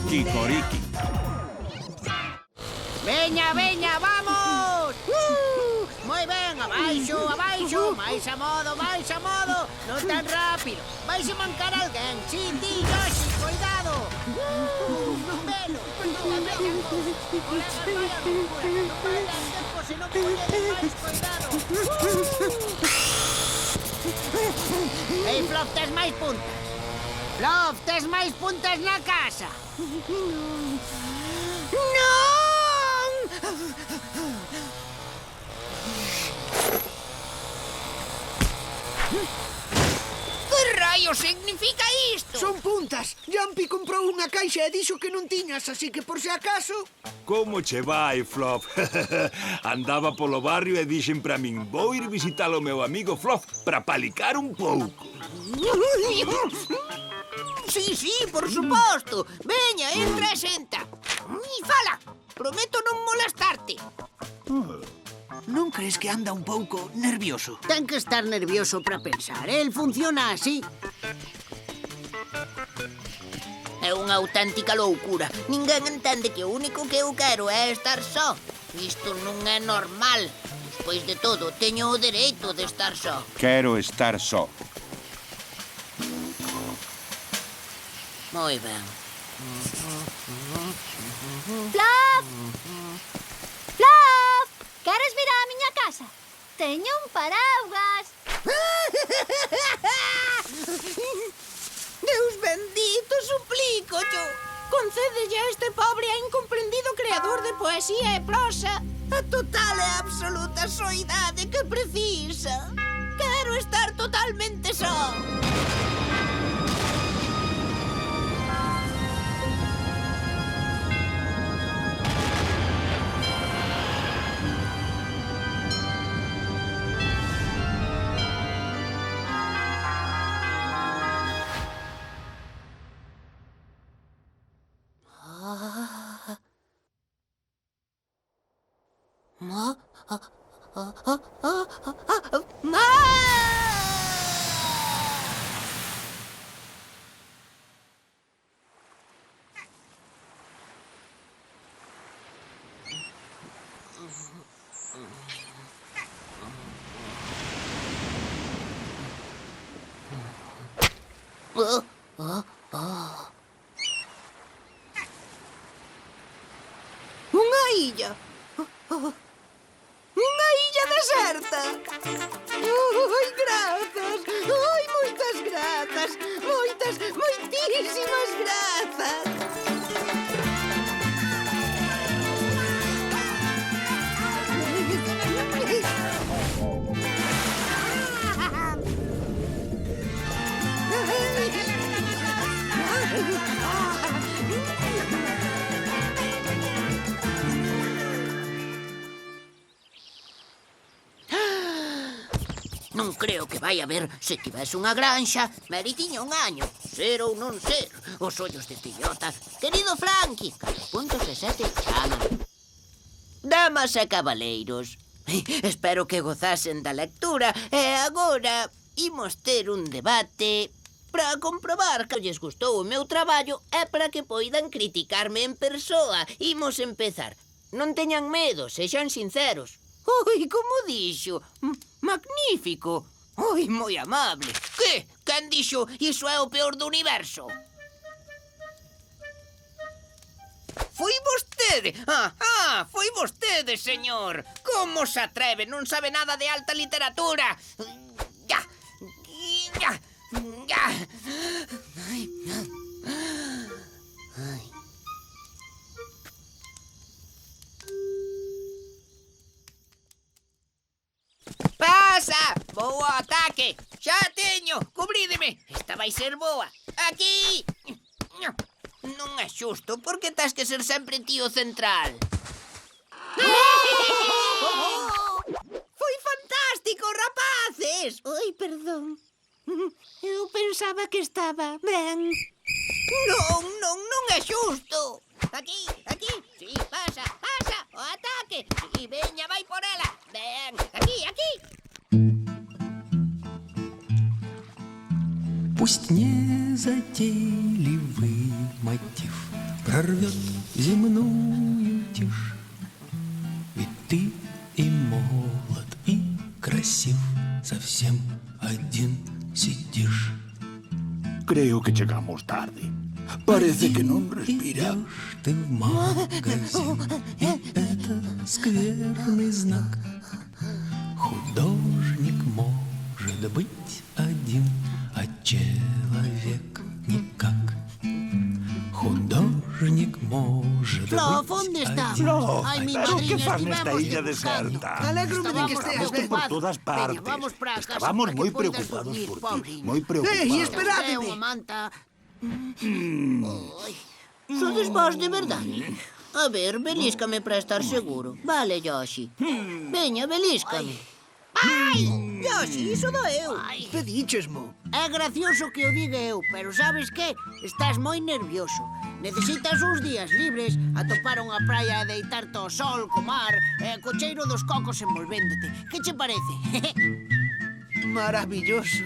Kikoriki. Veña, veña, vamos! Moi ben, abaixo, abaixo, máis a modo, non tan rápido. Vais a mancar alguén, si, ti, Yoshi, cuidado! Velo, a veña, colegas, vai a locura, non vai dar tempo se non colledes máis, cuidado! Ei, Fluff, tes máis puntas? Fluff, tes máis puntas na casa? Non! Que raios significa isto? Son puntas. Jumpy comprou unha caixa e dixo que non tiñas, así que por se acaso... Como che vai, Fluff? Andaba polo barrio e dixen pra min vou ir visitar o meu amigo Fluff para palicar un pouco. Sí, por suposto. Veña, entra e senta. E fala. Prometo non molestarte. Non crees que anda un pouco nervioso? Ten que estar nervioso para pensar. El funciona así. É unha auténtica loucura. Ninguén entende que o único que eu quero é estar só. Isto non é normal. Despois de todo, teño o dereito de estar só. Quero estar só. Moi ben. Fluff! Fluff! Queres vir á miña casa? Teño un paraugas. Deus bendito, suplícocho. Concédelle a este pobre e incomprendido creador de poesía e prosa a total e absoluta soidade que precisa. Quero estar totalmente só. Unha illa. Unha illa deserta. Ai, grazas. Ai, moitas grazas. Moitísimas grazas. Non creo que vai haber. Se tivese unha granxa, meritiña un año. Ser ou non ser. Os ollos deste idiota. Querido Frankie, 4.7 chaman. Damas e cabaleiros, espero que gozasen da lectura. E agora imos ter un debate para comprobar que lles gustou o meu traballo e para que poidan criticarme en persoa. Imos empezar. Non teñan medo, sexan sinceros. Oi, como dixo? Magnífico. Oi, moi amable. Que? Quen dixo iso é o peor do universo? Foi vostede. Foi vostede, señor. Como se atreve? Non sabe nada de alta literatura. Ya. Ai. Pasa! Vou ao ataque! Xa teño! Cubrídeme! Esta vai ser boa! Aquí! Non é xusto, por que tens que ser sempre tío central? Foi fantástico, rapaces! Oi, perdón. Eu pensaba que estaba ben. Non é xusto! Aquí! Sí, pasa! O ataque! Sí, veña, vai por ela! Ben, aquí! Пусть незатейливый мотив прорвет земную тишь. Ведь ты и молод, и красив, совсем один сидишь. Creo que llegamos tarde. Parece que non respira. Идешь ты в магазин, и это скверный знак. Художник может быть один, а человек никак. Hudожник может Fluff, быть ¿dónde está? один. Ay, mi ¿tú qué madriña, fas nesta estivemos illa buscando. deserta? Alégrome de que esteas Estábamos ben. Por preocupados. todas partes. Veña, vamos para a casa Estábamos para que moi poidas preocupados dormir, por ti. pobriño. Moi preocupados. Esperadme. Unha manta. Ai, sodes vos de verdade? A ver, belíscame para estar seguro. Vale, Yoshi. Veña, belíscame. Ai! Yoshi, iso doeu. Pedichesmo. É gracioso que o diga eu, pero sabes que? Estás moi nervioso. Necesitas uns días libres, atopar unha praia e deitarte ao sol, co mar, e co cheiro dos cocos envolvéndote. Que che parece? Maravilloso.